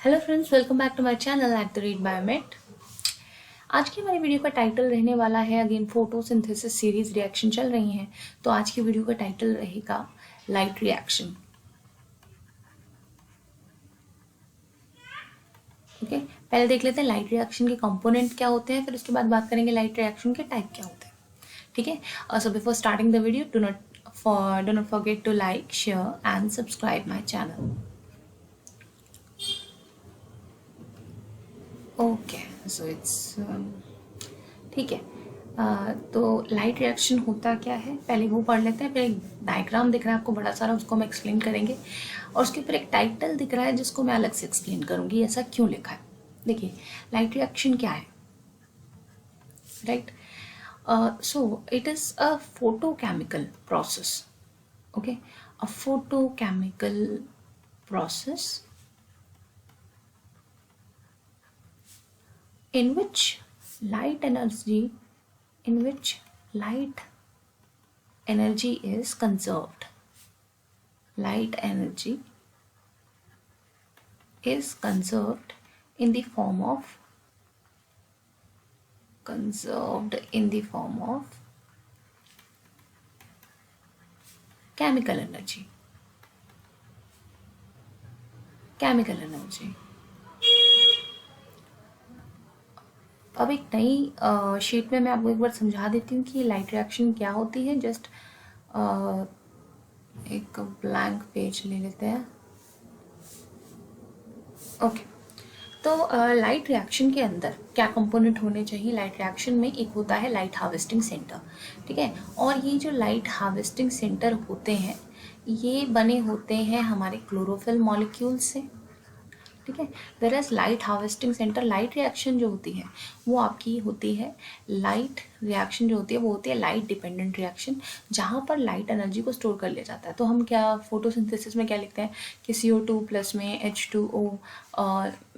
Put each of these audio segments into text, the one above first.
Hello friends, welcome back to my channel at the rate Biomate. आज की हमारी video का टाइटल रहने वाला है, अगेन फोटोसिंथेसिस सीरीज रिएक्शन चल रही हैं, तो आज की वीडियो का टाइटल रहेगा लाइट रिएक्शन। ओके, पहले देख लेते हैं लाइट रिएक्शन के कंपोनेंट क्या होते हैं, फिर उसके बाद बात करेंगे लाइट रिएक्शन के टाइप क्या होते हैं। ठीक है, so before starting the video do not forget to like, share and subscribe my channel. Okay, so it's ठीक है। तो लाइट रिएक्शन होता क्या है पहले वो पढ़ लेते हैं, फिर एक डायग्राम दिख रहा है आपको बड़ा सारा, उसको हम एक्सप्लेन करेंगे, और उसके ऊपर एक टाइटल दिख रहा है जिसको मैं अलग से एक्सप्लेन करूंगी ऐसा क्यों लिखा है। देखिए लाइट रिएक्शन क्या है, right. So it is a photochemical process. Okay, a photochemical process in which light energy is conserved. Light energy is conserved in the form of chemical energy. अब एक नई शीट में मैं आपको एक बार समझा देती हूँ कि लाइट रिएक्शन क्या होती है। जस्ट एक ब्लैंक पेज ले लेते हैं। ओके, तो लाइट रिएक्शन के अंदर क्या कंपोनेंट होने चाहिए। लाइट रिएक्शन में एक होता है लाइट हार्वेस्टिंग सेंटर, ठीक है। और ये जो लाइट हार्वेस्टिंग सेंटर होते हैं ये बने होते हैं हमारे क्लोरोफिल मॉलिक्यूल से, ठीक है। Whereas light harvesting centre, light reaction जो होती है वो आपकी होती है, लाइट रिएक्शन जो होती है वो होती है लाइट डिपेंडेंट रिएक्शन, जहाँ पर लाइट एनर्जी को स्टोर कर लिया जाता है। तो हम क्या फोटोसिंथेसिस में क्या लिखते हैं कि CO2 प्लस में H2O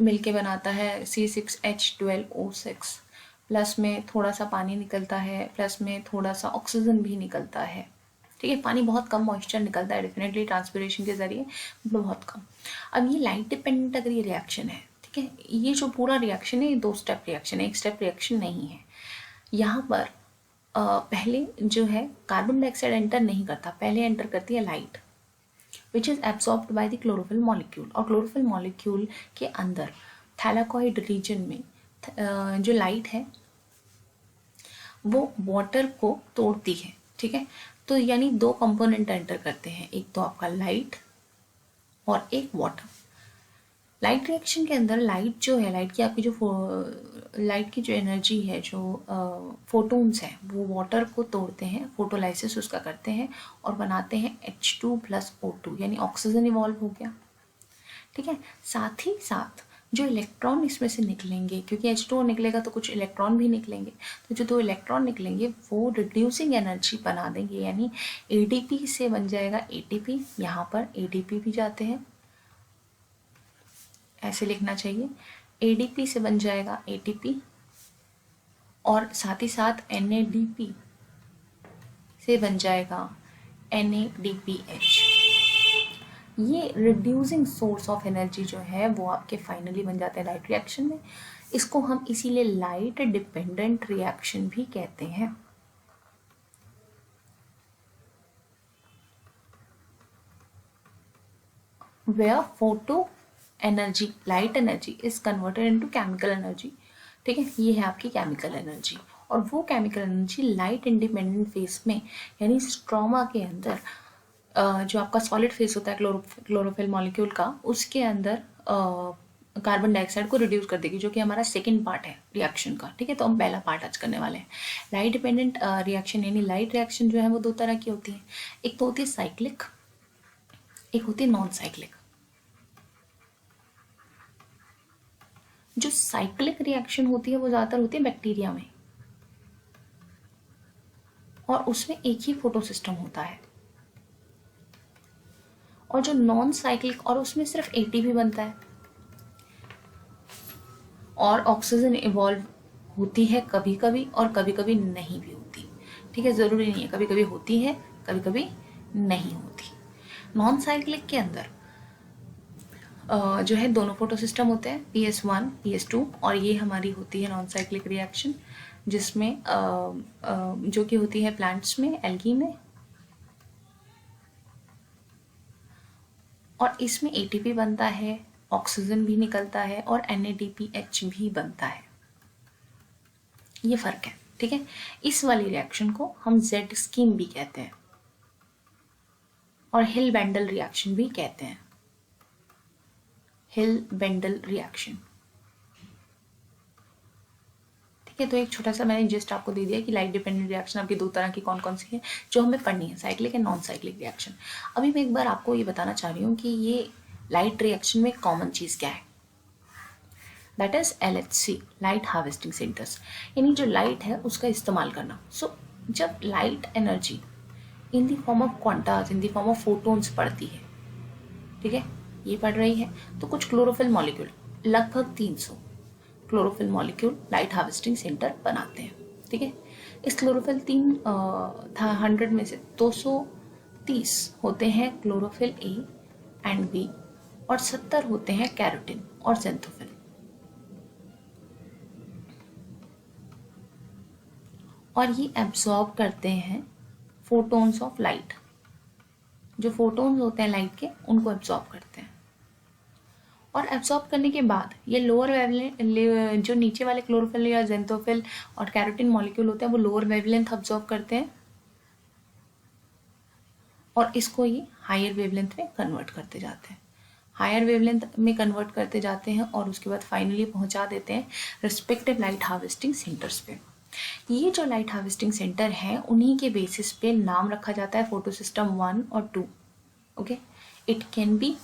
मिल के बनाता है C6H12O6, प्लस में थोड़ा सा पानी निकलता है, प्लस में थोड़ा सा ऑक्सीजन भी निकलता है, ठीक है। पानी बहुत कम मॉइस्चर निकलता है डेफिनेटली ट्रांसपिरेशन के जरिए, मतलब बहुत कम। अब ये लाइट डिपेंडेंट अगर ये रिएक्शन है, ठीक है, ये जो पूरा रिएक्शन है ये 2 स्टेप रिएक्शन है, एक स्टेप रिएक्शन नहीं है। यहाँ पर पहले जो है कार्बन डाइऑक्साइड एंटर नहीं करता, पहले एंटर करती है light which is absorbed by the chlorophyll molecule. और क्लोरोफिल मॉलिक्यूल के अंदर थैलाकॉइड रीजन में जो लाइट है वो वाटर को तोड़ती है, ठीक है। तो यानी 2 कंपोनेंट एंटर करते हैं, एक तो आपका लाइट और एक वाटर। लाइट रिएक्शन के अंदर लाइट जो है, लाइट की जो एनर्जी है, जो फोटोन्स हैं वो वाटर को तोड़ते हैं, फोटोलाइसिस उसका करते हैं और बनाते हैं H2+O2 यानी ऑक्सीजन इवॉल्व हो गया, ठीक है। साथ ही साथ जो इलेक्ट्रॉन इसमें से निकलेंगे, क्योंकि H2O निकलेगा तो कुछ इलेक्ट्रॉन भी निकलेंगे, तो जो 2 इलेक्ट्रॉन निकलेंगे वो रिड्यूसिंग एनर्जी बना देंगे, यानी ADP से बन जाएगा ATP। यहाँ पर ADP भी जाते हैं, ऐसे लिखना चाहिए, ADP से बन जाएगा ATP, और साथ ही साथ NADP से बन जाएगा NADPH। ये रिड्यूसिंग सोर्स ऑफ एनर्जी जो है वो आपके फाइनली बन जाते हैं लाइट रिएक्शन में। इसको हम इसीलिए लाइट डिपेंडेंट रिएक्शन भी कहते हैं। Where photo energy, light energy is converted into chemical energy, ठीक है। ये है आपकी केमिकल एनर्जी, और वो chemical energy light independent phase में यानी स्ट्रोमा के अंदर जो आपका सॉलिड फेस होता है क्लोरोफिल मॉलिक्यूल का, उसके अंदर कार्बन डाइऑक्साइड को रिड्यूस कर देगी, जो कि हमारा सेकंड पार्ट है रिएक्शन का, ठीक है। तो हम पहला पार्ट आज करने वाले हैं। लाइट डिपेंडेंट रिएक्शन यानी लाइट रिएक्शन जो है वो 2 तरह की होती है, एक तो होती है साइक्लिक, एक होती है नॉन साइक्लिक। जो साइक्लिक रिएक्शन होती है वो ज़्यादातर होती है बैक्टीरिया में, और उसमें एक ही फोटो सिस्टम होता है। और जो नॉन साइक्लिक, और उसमें सिर्फ ATP बनता है और ऑक्सीजन इवॉल्व होती है कभी कभी, और कभी कभी नहीं भी होती, ठीक है। ज़रूरी नहीं है, कभी कभी होती है कभी कभी नहीं होती। नॉन साइक्लिक के अंदर जो है दोनों फोटो सिस्टम होते हैं, PS1 PS2, और ये हमारी होती है नॉन साइक्लिक रिएक्शन, जिसमें जो कि होती है प्लांट्स में, एल्गी में, और इसमें ATP बनता है, ऑक्सीजन भी निकलता है और NADPH भी बनता है। ये फर्क है, ठीक है। इस वाली रिएक्शन को हम जेड स्कीम भी कहते हैं और हिल बेंडल रिएक्शन भी कहते हैं, हिल बेंडल रिएक्शन, ठीक है। तो एक छोटा सा मैंने जस्ट आपको दे दिया कि लाइट डिपेंडेंट रिएक्शन आपकी दो तरह की कौन कौन सी है जो हमें पढ़नी है, cyclic and non cyclic reaction. अभी मैं एक बार आपको ये बताना चाह रही हूँ कि ये लाइट रिएक्शन में कॉमन चीज़ क्या है, that is LHC, light harvesting centres, यानी जो लाइट है उसका इस्तेमाल करना। सो जब light energy in the form of Qantas, in the form of photons पड़ती है, ठीक है, ये पढ़ रही है, तो कुछ क्लोरोफिल मॉलिक्यूल, लगभग 300 chlorophyll molecule light harvesting centre बनाते हैं, ठीक है। इस क्लोरोफिल 100 में से 230 होते हैं क्लोरोफिल A एंड B और 70 होते हैं कैरोटीन और ज़ेंथोफिल। और ये एब्जॉर्ब करते हैं फोटोन्स ऑफ लाइट, जो फोटोन्स होते हैं लाइट के उनको एब्जॉर्ब करते हैं। और एब्जॉर्ब करने के बाद ये लोअर वेवलेंथ, जो नीचे वाले क्लोरोफिल या ज़ेंथोफिल और कैरोटीन मॉलिक्यूल होते हैं, वो लोअर वेवलेंथ एब्जॉर्ब करते हैं और इसको ये हायर वेवलेंथ में कन्वर्ट करते जाते हैं, हायर वेवलेंथ में कन्वर्ट करते जाते हैं और उसके बाद फाइनली पहुंचा देते हैं रिस्पेक्टिव लाइट हार्वेस्टिंग सेंटर्स पे। ये जो लाइट हार्वेस्टिंग सेंटर हैं उन्हीं के बेसिस पे नाम रखा जाता है फोटो सिस्टम 1 और 2, okay. It can be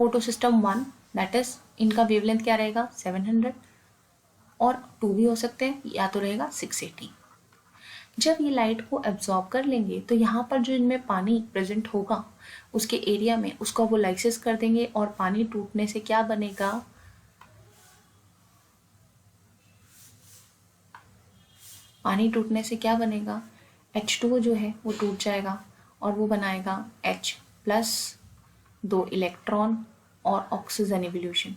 photo system 1, that is इनका वेवलेंथ क्या रहेगा 700, और 2 भी हो सकते हैं, या तो रहेगा 680। जब ये लाइट को एब्जॉर्ब कर लेंगे तो यहाँ पर जो इनमें पानी प्रेजेंट होगा उसके एरिया में, उसको वो लाइसिस कर देंगे और पानी टूटने से क्या बनेगा, पानी टूटने से क्या बनेगा, H2O जो है वो टूट जाएगा और वो बनाएगा H+, 2 इलेक्ट्रॉन और ऑक्सीजन एवोल्यूशन।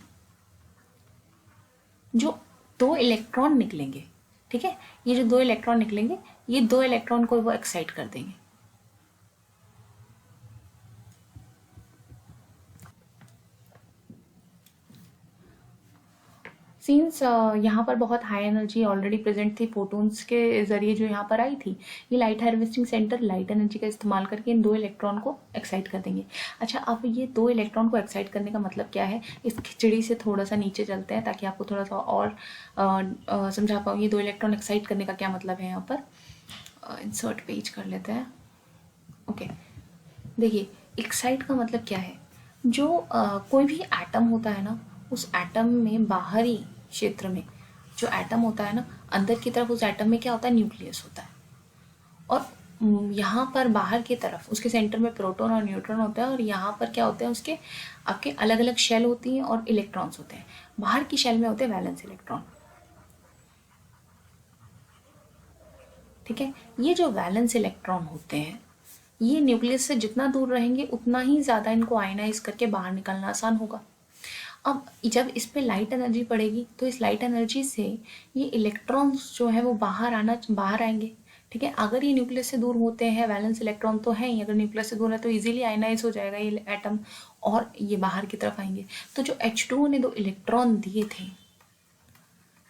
जो 2 इलेक्ट्रॉन निकलेंगे, ठीक है, ये जो 2 इलेक्ट्रॉन निकलेंगे, ये 2 इलेक्ट्रॉन को वो एक्साइट कर देंगे। सिंस यहाँ पर बहुत हाई एनर्जी ऑलरेडी प्रेजेंट थी फोटोन्स के जरिए जो यहाँ पर आई थी, ये light harvesting centre light energy का इस्तेमाल करके इन 2 इलेक्ट्रॉन को एक्साइट कर देंगे। अच्छा, अब ये 2 इलेक्ट्रॉन को एक्साइट करने का मतलब क्या है, इस खिचड़ी से थोड़ा सा नीचे चलते हैं ताकि आपको थोड़ा सा और समझा पाऊँ। ये 2 इलेक्ट्रॉन एक्साइट करने का क्या मतलब है, यहाँ पर इंसर्ट पेज कर लेते हैं, ओके। देखिए, एक्साइट का मतलब क्या है, जो कोई भी एटम होता है ना, उस एटम में बाहरी क्षेत्र में जो एटम होता है ना, अंदर की तरफ उस एटम में क्या होता है, न्यूक्लियस होता है, और यहाँ पर बाहर की तरफ उसके सेंटर में प्रोटॉन और न्यूट्रॉन होता है, और यहाँ पर क्या होते हैं, उसके आपके अलग अलग शेल होती हैं और इलेक्ट्रॉन्स होते हैं। बाहर की शेल में होते हैं वैलेंस इलेक्ट्रॉन, ठीक है। ये जो वैलेंस इलेक्ट्रॉन होते हैं, ये न्यूक्लियस से जितना दूर रहेंगे उतना ही ज़्यादा इनको आयनाइज करके बाहर निकलना आसान होगा। अब जब इस पर लाइट एनर्जी पड़ेगी तो इस लाइट एनर्जी से ये इलेक्ट्रॉन्स जो है वो बाहर आएंगे, ठीक है। अगर ये न्यूक्लियस से दूर होते हैं, वैलेंस इलेक्ट्रॉन तो है ही, अगर न्यूक्लियस से दूर है तो इजीली आयनाइज हो जाएगा ये एटम और ये बाहर की तरफ आएंगे। तो जो H2O ने 2 इलेक्ट्रॉन दिए थे,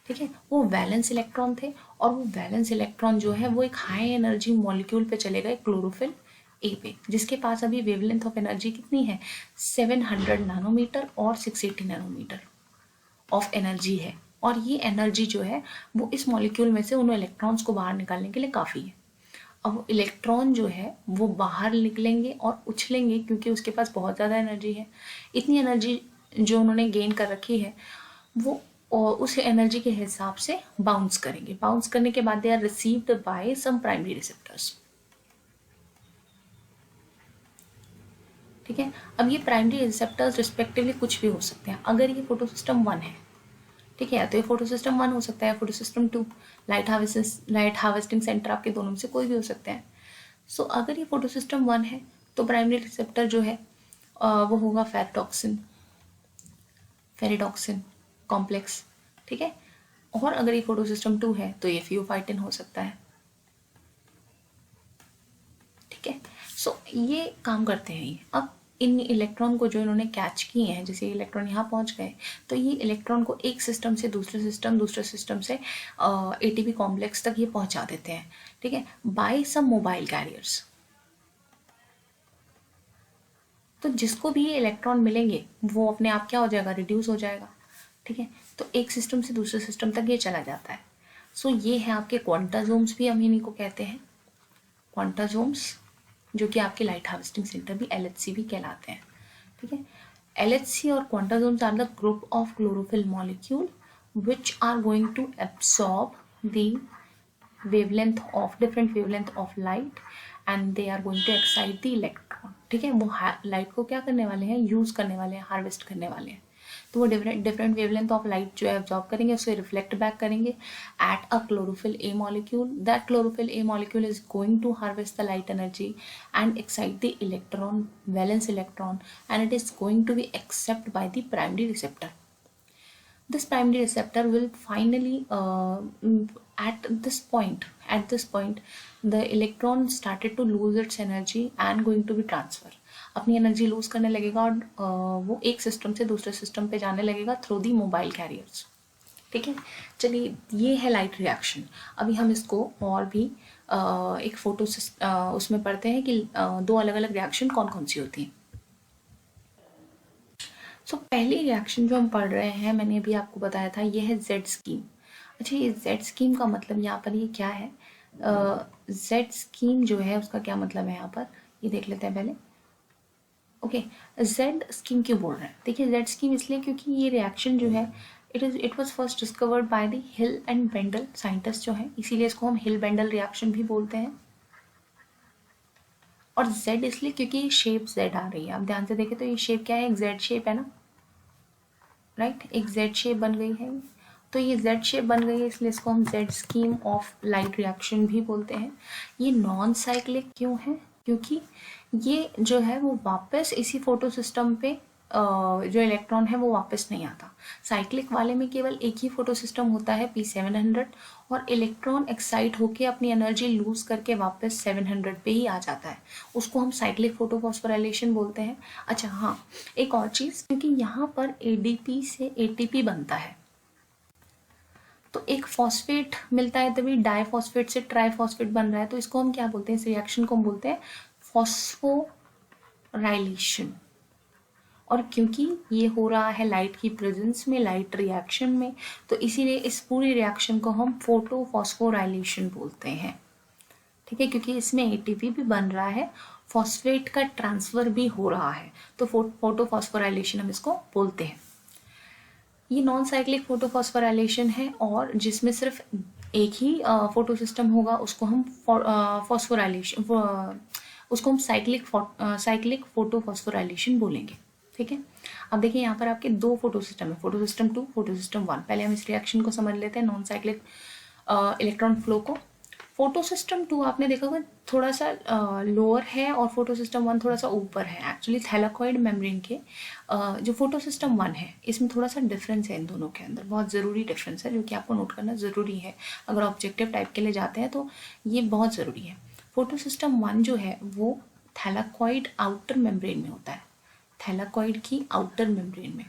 ठीक है, वो वैलेंस इलेक्ट्रॉन थे, और वो वैलेंस इलेक्ट्रॉन जो है वो एक हाई एनर्जी मॉलिक्यूल पे चले गए, क्लोरोफिल ए पे, जिसके पास अभी वेवलेंथ ऑफ एनर्जी कितनी है, 700 नैनोमीटर और 680 नैनोमीटर ऑफ एनर्जी है। और ये एनर्जी जो है वो इस मॉलिक्यूल में से उन इलेक्ट्रॉन्स को बाहर निकालने के लिए काफ़ी है। अब इलेक्ट्रॉन जो है वो बाहर निकलेंगे और उछलेंगे क्योंकि उसके पास बहुत ज़्यादा एनर्जी है। इतनी एनर्जी जो उन्होंने गेन कर रखी है वो उस एनर्जी के हिसाब से बाउंस करेंगे। बाउंस करने के बाद they are received by some primary receptors, ठीक है। अब ये प्राइमरी रिसेप्टर्स रिस्पेक्टिवली कुछ भी हो सकते हैं। अगर ये फोटो सिस्टम 1 है, ठीक है, तो ये फोटो सिस्टम 1 हो सकता है, photo system 2, light harvesting centre आपके दोनों में से कोई भी हो सकते हैं। सो अगर ये फोटो सिस्टम 1 है तो प्राइमरी रिसेप्टर जो है वो होगा फेरोटॉक्सिन, फेरिडॉक्सिन कॉम्प्लेक्स, ठीक है। और अगर ये फोटोसिस्टम 2 है तो ये फियोफाइटिन हो सकता है, ठीक है। सो ये काम करते हैं ये। अब इन इलेक्ट्रॉन को जो इन्होंने कैच किए हैं, जैसे इलेक्ट्रॉन यहाँ पहुँच गए, तो ये इलेक्ट्रॉन को एक सिस्टम से दूसरे सिस्टम से एटीपी कॉम्प्लेक्स तक ये पहुँचा देते हैं, ठीक है, बाय सम मोबाइल कैरियर्स। तो जिसको भी ये इलेक्ट्रॉन मिलेंगे वो अपने आप क्या हो जाएगा, रिड्यूस हो जाएगा, ठीक है। तो एक सिस्टम से दूसरे सिस्टम तक ये चला जाता है। सो ये है आपके क्वांटाजोम्स भी हम इन्हीं को कहते हैं, क्वांटाजोम्स, जो कि आपके लाइट हार्वेस्टिंग सेंटर भी LHC भी कहलाते हैं, ठीक है। LHC और quantasomes are the group of chlorophyll molecule which are going to absorb the wavelength of different wavelength of light and they are going to excite the electron, ठीक है। वो लाइट को क्या करने वाले हैं, यूज करने वाले हैं, हार्वेस्ट करने वाले हैं। तो वो डिफरेंट वेवलेंथ ऑफ लाइट जो है एब्जॉर्ब करेंगे, उसे रिफ्लेक्ट बैक करेंगे at a chlorophyll a molecule. That chlorophyll a molecule is going to harvest the light energy and excite the electron, valence electron, and it is going to be accept by the primary receptor. This primary receptor will finally at this point the electron started to lose its energy and going to be transfer. अपनी energy lose करने लगेगा और वो एक system से दूसरे system पे जाने लगेगा थ्रू दी मोबाइल कैरियर्स, ठीक है। चलिए ये है लाइट रिएक्शन। अभी हम इसको और भी एक फोटो उसमें पढ़ते हैं कि दो अलग अलग रिएक्शन कौन कौन सी होती हैं। सो पहली रिएक्शन जो हम पढ़ रहे हैं, मैंने अभी आपको बताया था, ये है जेड स्कीम। अच्छा, ये जेड स्कीम का मतलब यहाँ पर ये क्या है, जेड स्कीम जो है उसका क्या मतलब है यहाँ पर, ये देख लेते हैं पहले। ओके, जेड स्कीम क्यों बोल रहे हैं, देखिए जेड स्कीम इसलिए क्योंकि ये रिएक्शन जो है it was first discovered by the Hill and Bendall scientist जो है, इसीलिए इसको हम हिल बेंडल रिएक्शन भी बोलते हैं। और जेड इसलिए क्योंकि शेप जेड आ रही है, आप ध्यान से देखें तो ये शेप क्या है, एक जेड शेप है ना, राइट, एक जेड शेप बन गई है। तो ये जेड शेप बन गई है इसलिए इसको हम Z scheme of light reaction भी बोलते हैं। ये नॉन साइक्लिक क्यों है, क्योंकि ये जो है वो वापस इसी फोटो सिस्टम पे जो इलेक्ट्रॉन है वो वापस नहीं आता। साइक्लिक वाले में केवल एक ही फोटो सिस्टम होता है P700 और इलेक्ट्रॉन एक्साइट होके अपनी एनर्जी लूज करके वापस 700 पे ही आ जाता है, उसको हम साइक्लिक फोटोफॉस्फोराइलेशन बोलते हैं। अच्छा हाँ, एक और चीज़, क्योंकि यहाँ पर ADP से ATP बनता है तो एक फॉस्फेट मिलता है तभी डाइफॉस्फेट से ट्राइफॉस्फेट बन रहा है, तो इसको हम क्या बोलते हैं, इस रिएक्शन को हम बोलते हैं फॉस्फोराइलेशन। और क्योंकि ये हो रहा है लाइट की प्रेजेंस में, लाइट रिएक्शन में, तो इसीलिए इस पूरी रिएक्शन को हम फोटोफॉस्फोराइलेशन बोलते हैं, ठीक है। क्योंकि इसमें ATP भी बन रहा है, फॉस्फेट का ट्रांसफर भी हो रहा है, तो फोटोफॉस्फोराइलेशन हम इसको बोलते हैं। ये नॉन साइक्लिक फोटोफॉस्फोराइलेशन है और जिसमें सिर्फ एक ही फोटो सिस्टम होगा उसको हम फॉस्फोराइलेशन, उसको हम साइक्लिक फोटोफॉस्फोराइलेशन बोलेंगे, ठीक है। अब देखिए यहाँ पर आपके दो फोटो सिस्टम है, फोटो सिस्टम 2, फोटो सिस्टम 1। पहले हम इस रिएक्शन को समझ लेते हैं, नॉन साइक्लिक इलेक्ट्रॉन फ्लो को। फोटो सिस्टम 2 आपने देखा होगा थोड़ा सा लोअर है और फोटो सिस्टम 1 थोड़ा सा ऊपर है। एक्चुअली थैलाकॉइड मेम्ब्रेन के जो फोटो सिस्टम 1 है इसमें थोड़ा सा डिफरेंस है इन दोनों के अंदर, बहुत ज़रूरी डिफरेंस है जो कि आपको नोट करना ज़रूरी है। अगर ऑब्जेक्टिव टाइप के लिए जाते हैं तो ये बहुत ज़रूरी है। फोटो सिस्टम 1 जो है वो थैलाकॉइड आउटर मेम्ब्रेन में होता है, थैलाकॉइड की आउटर मेम्ब्रेन में,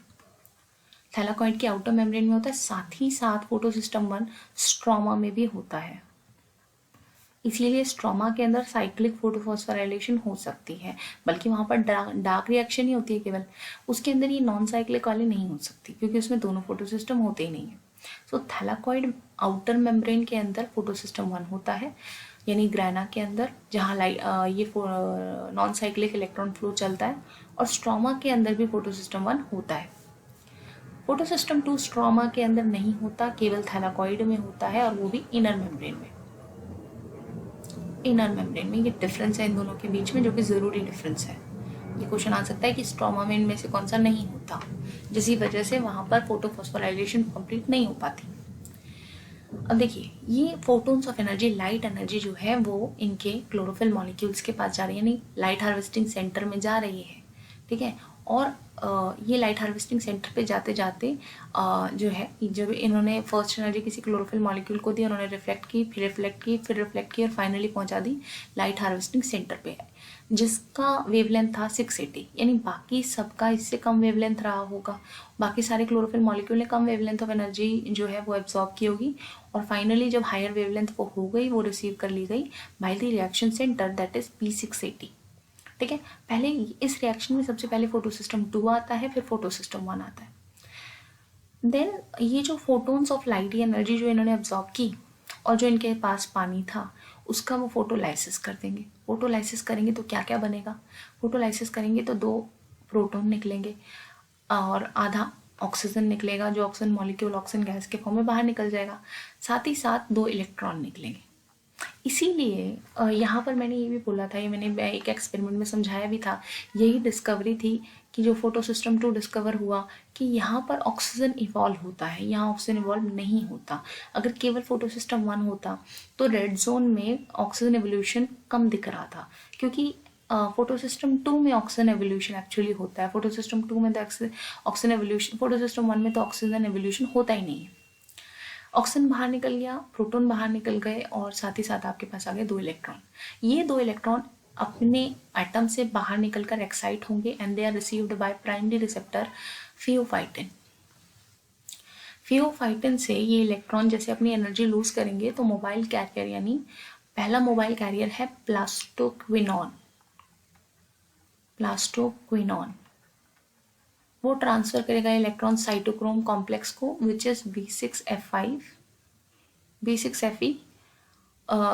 थैलाकॉइड के आउटर मेम्ब्रेन में होता है। साथ ही साथ फोटो सिस्टम 1 स्ट्रोमा में भी होता है, इसीलिए स्ट्रोमा के अंदर साइक्लिक फोटोफॉस्फोराइलेशन हो सकती है, बल्कि वहाँ पर डार्क रिएक्शन ही होती है केवल, उसके अंदर ये नॉन साइक्लिक वाली नहीं हो सकती क्योंकि उसमें दोनों फोटो सिस्टम होते ही नहीं है। सो थैलाकॉइड आउटर मेम्ब्रेन के अंदर फोटो सिस्टम 1 होता है, यानी ग्रैना के अंदर जहाँ ये नॉन साइक्लिक इलेक्ट्रॉन फ्लो चलता है, और स्ट्रोमा के अंदर भी फोटो सिस्टम 1 होता है। फोटो सिस्टम 2 स्ट्रोमा के अंदर नहीं होता, केवल थैलाकॉइड में होता है और वो भी इनर मेम्ब्रेन में। इनर मेम्ब्रेन में ये डिफरेंस है इन दोनों के बीच में, जो कि ज़रूरी डिफरेंस है। ये क्वेश्चन आ सकता है कि स्ट्रोमा में इनमें से कौन सा नहीं होता, जिसकी वजह से वहाँ पर फोटोफॉस्फोराइलेशन कंप्लीट नहीं हो पाती। अब देखिए ये photons of energy, light energy जो है वो इनके क्लोरोफिल मॉलिक्यूल्स के पास जा रही है, यानी लाइट हार्वेस्टिंग सेंटर में जा रही है, ठीक है। और ये लाइट हार्वेस्टिंग सेंटर पे जाते जाते जो है, जब इन्होंने फर्स्ट एनर्जी किसी क्लोरोफिल मॉलिक्यूल को दी, उन्होंने रिफ्लेक्ट की, फिर रिफ्लेक्ट की, फिर रिफ्लेक्ट की और फाइनली पहुंचा दी लाइट हार्वेस्टिंग सेंटर पे, जिसका वेवलेंथ था 680। यानी बाकी सबका इससे कम वेवलेंथ रहा होगा, बाकी सारे क्लोरोफिल मॉलिक्यूल ने कम वेवलेंथ ऑफ एनर्जी जो है वो एब्जॉर्ब की होगी, और फाइनली जब हायर वेवलेंथ वो हो गई, वो रिसीव कर ली गई by the reaction centre, that is P680। ठीक है, पहले इस रिएक्शन में सबसे पहले फोटो सिस्टम 2 आता है, फिर फोटो सिस्टम 1 आता है। देन ये जो फोटोन्स ऑफ लाइट, ये एनर्जी जो इन्होंने एब्जॉर्ब की और जो इनके पास पानी था उसका वो फोटोलाइसिस कर देंगे। फोटोलाइसिस करेंगे तो क्या क्या बनेगा? फोटोलाइसिस करेंगे तो 2 प्रोटॉन निकलेंगे और आधा ऑक्सीजन निकलेगा, जो ऑक्सीजन मॉलिक्यूल ऑक्सीजन गैस के फॉर्म में बाहर निकल जाएगा, साथ ही साथ 2 इलेक्ट्रॉन निकलेंगे। इसीलिए यहाँ पर मैंने ये भी बोला था, ये मैंने एक एक्सपेरिमेंट में समझाया भी था, यही डिस्कवरी थी कि जो फोटो सिस्टम 2 डिस्कवर हुआ कि यहाँ पर ऑक्सीजन इवॉल्व होता है, यहाँ ऑक्सीजन इवॉल्व नहीं होता। अगर केवल फोटो सिस्टम 1 होता तो रेड जोन में ऑक्सीजन एवोल्यूशन कम दिख रहा था, क्योंकि फोटो सिस्टम 2 में ऑक्सीजन एवोल्यूशन एक्चुअली होता है। फोटो सिस्टम 2 में तो ऑक्सीजन एवोल्यूशन, फोटो सिस्टम 1 में तो ऑक्सीजन एवोल्यूशन होता ही नहीं है। ऑक्सीजन बाहर निकल गया, प्रोटॉन बाहर निकल गए और साथ ही साथ आपके पास आ गए 2 इलेक्ट्रॉन। ये 2 इलेक्ट्रॉन अपने एटम से बाहर निकलकर एक्साइट होंगे and they are received by primary receptor pheophytin. Pheophytin से ये इलेक्ट्रॉन जैसे अपनी एनर्जी लूज करेंगे तो मोबाइल कैरियर, यानी पहला मोबाइल कैरियर है प्लास्टोक्विनॉन, वो ट्रांसफर करेगा इलेक्ट्रॉन साइटोक्रोम कॉम्प्लेक्स को, विच इज B6Fe।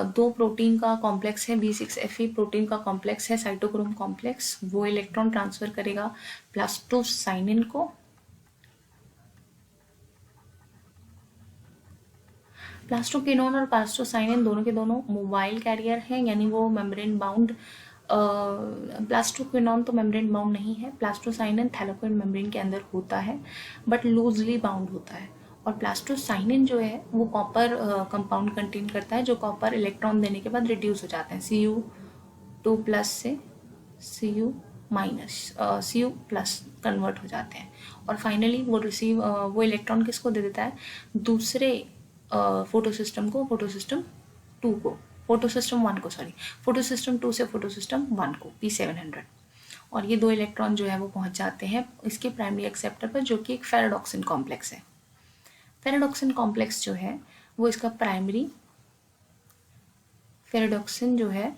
2 प्रोटीन का कॉम्प्लेक्स है, B6Fe प्रोटीन का कॉम्प्लेक्स है, साइटोक्रोम कॉम्प्लेक्स। वो इलेक्ट्रॉन ट्रांसफर करेगा प्लास्टोसाइनिन को, प्लास्टोक्विनोन और प्लास्टोसाइनिन दोनों के दोनों मोबाइल कैरियर हैं, यानी वो मेम्ब्रेन बाउंड, प्लास्टोक्विनोन तो मेम्ब्रेन बाउंड नहीं है, प्लास्टोसाइनिन थैलेकोइड मेम्ब्रेन के अंदर होता है बट लूजली बाउंड होता है। और प्लास्टोसाइनिन जो है वो कॉपर कंपाउंड कंटेन करता है, जो कॉपर इलेक्ट्रॉन देने के बाद रिड्यूस हो जाते हैं, Cu2+ से Cu+ कन्वर्ट हो जाते हैं, और फाइनली वो इलेक्ट्रॉन किसको दे देता है? दूसरे फोटो सिस्टम को, फोटो सिस्टम 2 को, फोटो सिस्टम 1 को, सॉरी, फोटो सिस्टम 2 से फोटो सिस्टम 1 को, P700। और ये 2 इलेक्ट्रॉन जो है वो पहुंच जाते हैं इसके प्राइमरी एक्सेप्टर पर, जो कि एक फेराडॉक्सिन कॉम्प्लेक्स है। फेराडॉक्सिन कॉम्प्लेक्स जो है वो इसका प्राइमरी, फेराडॉक्सिन जो है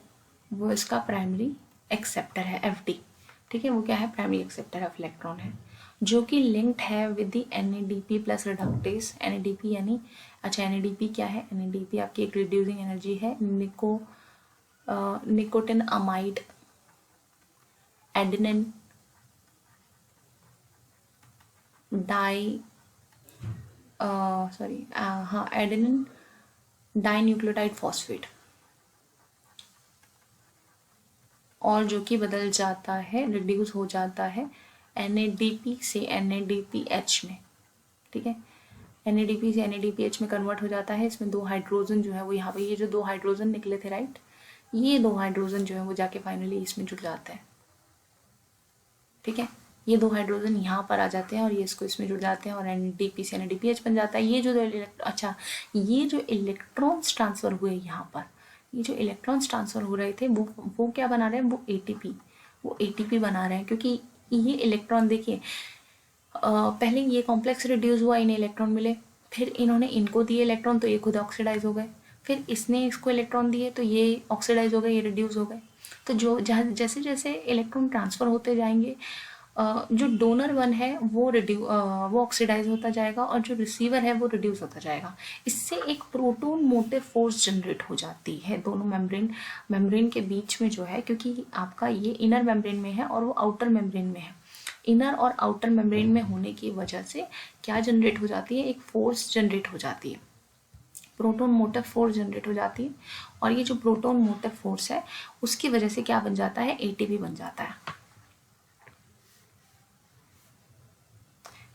वो इसका प्राइमरी एक्सेप्टर है, FD। ठीक है, वो क्या है? प्राइमरी एक्सेप्टर ऑफ इलेक्ट्रॉन है, जो कि लिंक्ड है with the NADP plus reductase. NADP यानी, अच्छा NADP क्या है? NADP आपकी एक रिड्यूसिंग एनर्जी है, nicotine amide adenine adenine dinucleotide phosphate, और जो कि बदल जाता है, रिड्यूस हो जाता है NADP से NADPH में। ठीक है, NADP से NADPH में कन्वर्ट हो जाता है। इसमें 2 हाइड्रोजन जो है वो यहाँ पे, ये जो 2 हाइड्रोजन निकले थे, राइट, ये 2 हाइड्रोजन जो है वो जाके फाइनली इसमें जुड़ जाते हैं। ठीक है, ये 2 हाइड्रोजन यहाँ पर आ जाते हैं और ये इसको इसमें जुड़ जाते हैं और NADP से NADPH बन जाता है। ये जो ये जो इलेक्ट्रॉन्स ट्रांसफर हुए यहाँ पर, ये जो इलेक्ट्रॉन्स ट्रांसफर हो रहे थे वो क्या बना रहे हैं? वो ATP बना रहे हैं, क्योंकि ये इलेक्ट्रॉन देखिए, पहले ये कॉम्प्लेक्स रिड्यूस हुआ, इन्हें इलेक्ट्रॉन मिले, फिर इन्होंने इनको दिए इलेक्ट्रॉन तो ये खुद ऑक्सीडाइज हो गए, फिर इसने इसको इलेक्ट्रॉन दिए तो ये ऑक्सीडाइज हो गए, ये रिड्यूस हो गए। तो जो जैसे जैसे इलेक्ट्रॉन ट्रांसफर होते जाएंगे, जो डोनर 1 है वो ऑक्सीडाइज होता जाएगा और जो रिसीवर है वो रिड्यूस होता जाएगा। इससे एक प्रोटोन मोटिव फोर्स जनरेट हो जाती है दोनों मेम्ब्रेन के बीच में जो है, क्योंकि आपका ये इनर मेम्ब्रेन में है और वो आउटर मेम्ब्रेन में है। इनर और आउटर मेम्ब्रेन में होने की वजह से क्या जनरेट हो जाती है? एक फोर्स जनरेट हो जाती है, प्रोटोन मोटिव फोर्स जनरेट हो जाती है। और ये जो प्रोटोन मोटिव फोर्स है उसकी वजह से क्या बन जाता है? ATP बन जाता है।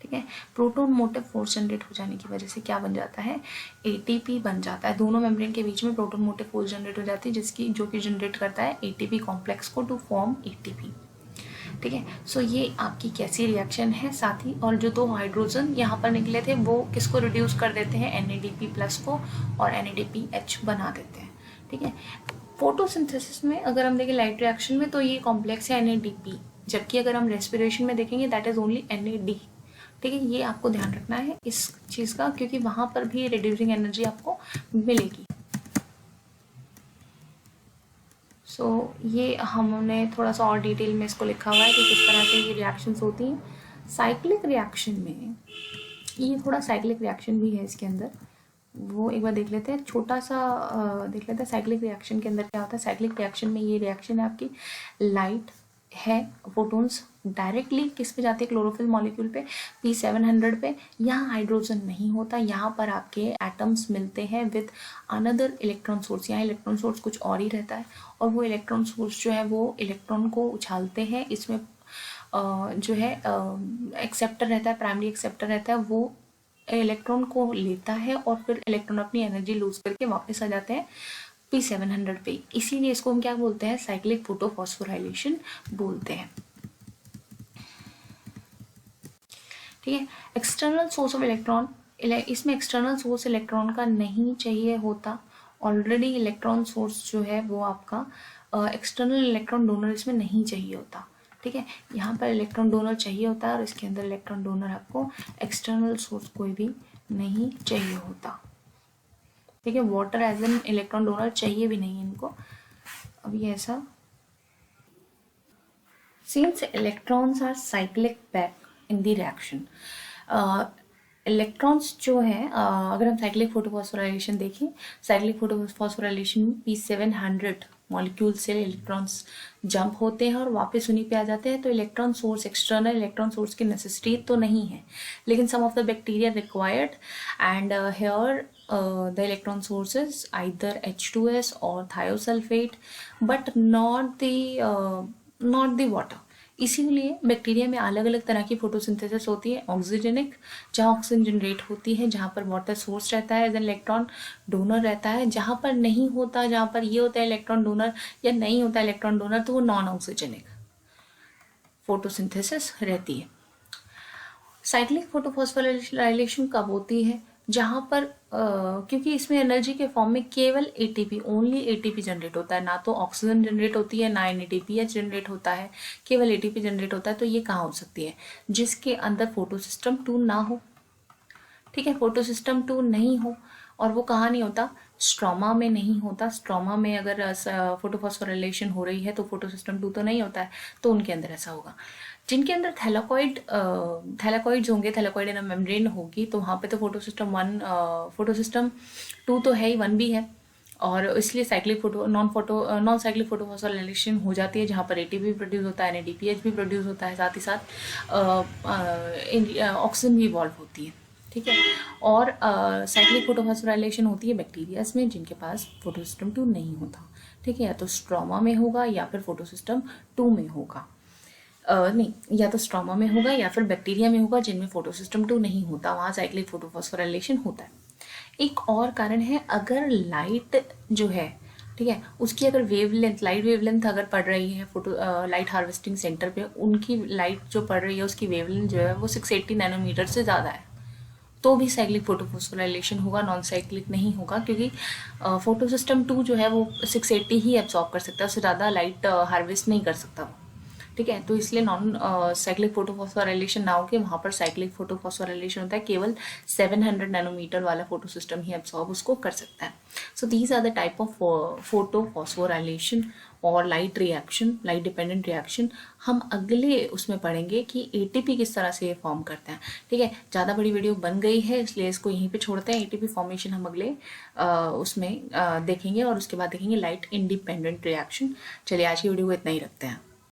ठीक है, प्रोटोन मोटिव फोर्स जनरेट हो जाने की वजह से क्या बन जाता है? ATP बन जाता है। दोनों मेम्ब्रेन के बीच में प्रोटोन मोटिव फोर्स जनरेट हो जाती है, जो कि जनरेट करता है ATP कॉम्प्लेक्स को टू फॉर्म ATP। ठीक है। सो ये आपकी कैसी रिएक्शन है। साथ ही और जो 2 हाइड्रोजन यहाँ पर निकले थे वो किसको रिड्यूस कर देते हैं, NADP+ को, और NADPH बना देते हैं। ठीक है। फोटोसिंथेसिस में अगर हम देखें लाइट रिएक्शन में तो ये कॉम्प्लेक्स है NADP, जबकि अगर हम रेस्पिरेशन में देखेंगे दैट इज ओनली NAD। ठीक है, ये आपको ध्यान रखना है इस चीज़ का, क्योंकि वहाँ पर भी रिड्यूसिंग एनर्जी आपको मिलेगी। सो ये हमने थोड़ा सा और डिटेल में इसको लिखा हुआ है कि किस तरह से ये रिएक्शंस होती हैं। साइक्लिक रिएक्शन में ये थोड़ा साइक्लिक रिएक्शन भी है इसके अंदर, वो एक बार देख लेते हैं, छोटा सा देख लेते हैं साइक्लिक रिएक्शन के अंदर क्या होता है। साइक्लिक रिएक्शन में ये रिएक्शन है आपकी, लाइट है, फोटोन्स डायरेक्टली किस पे जाते हैं, क्लोरोफिल मॉलिक्यूल पे, P700 पे। यहाँ हाइड्रोजन नहीं होता, यहाँ पर आपके एटम्स मिलते हैं विद अनदर इलेक्ट्रॉन सोर्स। यहाँ इलेक्ट्रॉन सोर्स कुछ और ही रहता है, और वो इलेक्ट्रॉन सोर्स जो है वो इलेक्ट्रॉन को उछालते हैं। इसमें जो है एक्सेप्टर रहता है, प्राइमरी एक्सेप्टर रहता है, वो इलेक्ट्रॉन को लेता है और फिर इलेक्ट्रॉन अपनी एनर्जी लूज करके वापस आ जाते हैं P700 पे। इसीलिए इसको हम क्या बोलते हैं, साइक्लिक फोटोफॉस्फोराइलेशन बोलते हैं। ठीक है। एक्सटर्नल सोर्स ऑफ इलेक्ट्रॉन, इसमें एक्सटर्नल सोर्स इलेक्ट्रॉन का नहीं चाहिए होता, ऑलरेडी इलेक्ट्रॉन सोर्स जो है वो आपका एक्सटर्नल इलेक्ट्रॉन डोनर इसमें नहीं चाहिए होता। ठीक है, यहाँ पर इलेक्ट्रॉन डोनर चाहिए होता है, और इसके अंदर इलेक्ट्रॉन डोनर आपको एक्सटर्नल सोर्स कोई भी नहीं चाहिए होता। ठीक है, water as an electron donor चाहिए भी नहीं इनको। अब ये ऐसा, since electrons are cyclic back in the reaction, electrons जो हैं अगर हम साइक्लिक फोटोफॉस्फोराइलेशन देखें, साइक्लिक फोटोफॉस्फोराइलेशन में P700 मॉलिक्यूल से इलेक्ट्रॉन्स जंप होते हैं और वापस उन्हीं पे आ जाते हैं। तो electron source, external electron source की नेसेसिटी तो नहीं है, लेकिन some of the bacteria required, and here the electron sources either H2S or thiosulfate, but not the water। इसीलिए बैक्टीरिया में अलग अलग तरह की फोटोसिंथेसिस होती है। ऑक्सीजनिक, जहाँ ऑक्सीजन जनरेट होती है, जहाँ पर वाटर सोर्स रहता है, एज इलेक्ट्रॉन डोनर रहता है। जहाँ पर नहीं होता, जहाँ पर ये होता है इलेक्ट्रॉन डोनर या नहीं होता इलेक्ट्रॉन डोनर, तो वो नॉन ऑक्सीजनिक फोटोसिंथेसिस रहती है। साइक्लिक फोटोफॉस्फोराइलेशन कब होती है, जहाँ पर क्योंकि इसमें एनर्जी के फॉर्म में केवल ATP, ओनली ATP जनरेट होता है, ना तो ऑक्सीजन जनरेट होती है, ना NADPH जनरेट होता है, केवल ATP जनरेट होता है। तो ये कहाँ हो सकती है, जिसके अंदर फोटोसिस्टम 2 ना हो। ठीक है, फोटोसिस्टम 2 नहीं हो, और वो कहाँ नहीं होता, स्ट्रोमा में नहीं होता। स्ट्रोमा में अगर फोटोफॉस्फोराइलेशन हो रही है तो फोटोसिस्टम 2 तो नहीं होता है, तो उनके अंदर ऐसा होगा। जिनके अंदर थैलाकॉइड्स होंगे, थैलाकॉइड इन मेम्ब्रेन होगी, तो वहाँ पे तो फोटोसिस्टम 2 तो है ही, 1 भी है, और इसलिए नॉन साइक्लिक फोटोफॉस्फोराइलेशन हो जाती है, जहाँ पर ATP भी प्रोड्यूस होता है, NADPH भी प्रोड्यूस होता है, साथ ही साथ ऑक्सीजन भी इवॉल्व होती है। ठीक है, और साइक्लिक फोटोफॉस्फोराइलेशन होती है बैक्टीरियाज में, जिनके पास फोटोसिस्टम 2 नहीं होता। ठीक है, या तो स्ट्रोमा में होगा या फिर फोटोसिस्टम 2 में होगा, नहीं, या तो स्ट्रोमा में होगा या फिर बैक्टीरिया में होगा जिनमें फोटोसिस्टम 2 नहीं होता, वहाँ साइक्लिक फोटोफॉस्फोराइलेशन होता है। एक और कारण है, अगर लाइट जो है, ठीक है, उसकी अगर लाइट वेवलेंथ अगर पड़ रही है लाइट हार्वेस्टिंग सेंटर पे, उनकी लाइट जो पड़ रही है उसकी वेवलेंथ जो है वो 680 नैनोमीटर से ज़्यादा है, तो भी साइक्लिक फोटोफॉस्फोराइलेशन होगा, नॉन साइक्लिक नहीं होगा, क्योंकि फोटोसिस्टम 2 जो है वो 680 ही एब्सॉर्ब कर सकता है, उससे ज़्यादा लाइट हार्वेस्ट नहीं कर सकता। ठीक है, तो इसलिए नॉन साइक्लिक फोटोफॉस्फोराइलेशन ना हो के वहाँ पर साइक्लिक फोटोफॉस्फोराइलेशन होता है, केवल 700 नैनोमीटर वाला फोटो सिस्टम ही एब्सॉर्ब उसको कर सकता है। So these are the type of photophosphorylation और light reaction, light dependent reaction. हम अगले उसमें पढ़ेंगे कि ATP किस तरह से फॉर्म करते हैं। ठीक है, ज़्यादा बड़ी वीडियो बन गई है, इसलिए इसको यहीं पे छोड़ते हैं। ATP फॉर्मेशन हम अगले उसमें देखेंगे, और उसके बाद देखेंगे लाइट इंडिपेंडेंट रिएक्शन। चलिए, आज की वीडियो को इतना ही रखते हैं।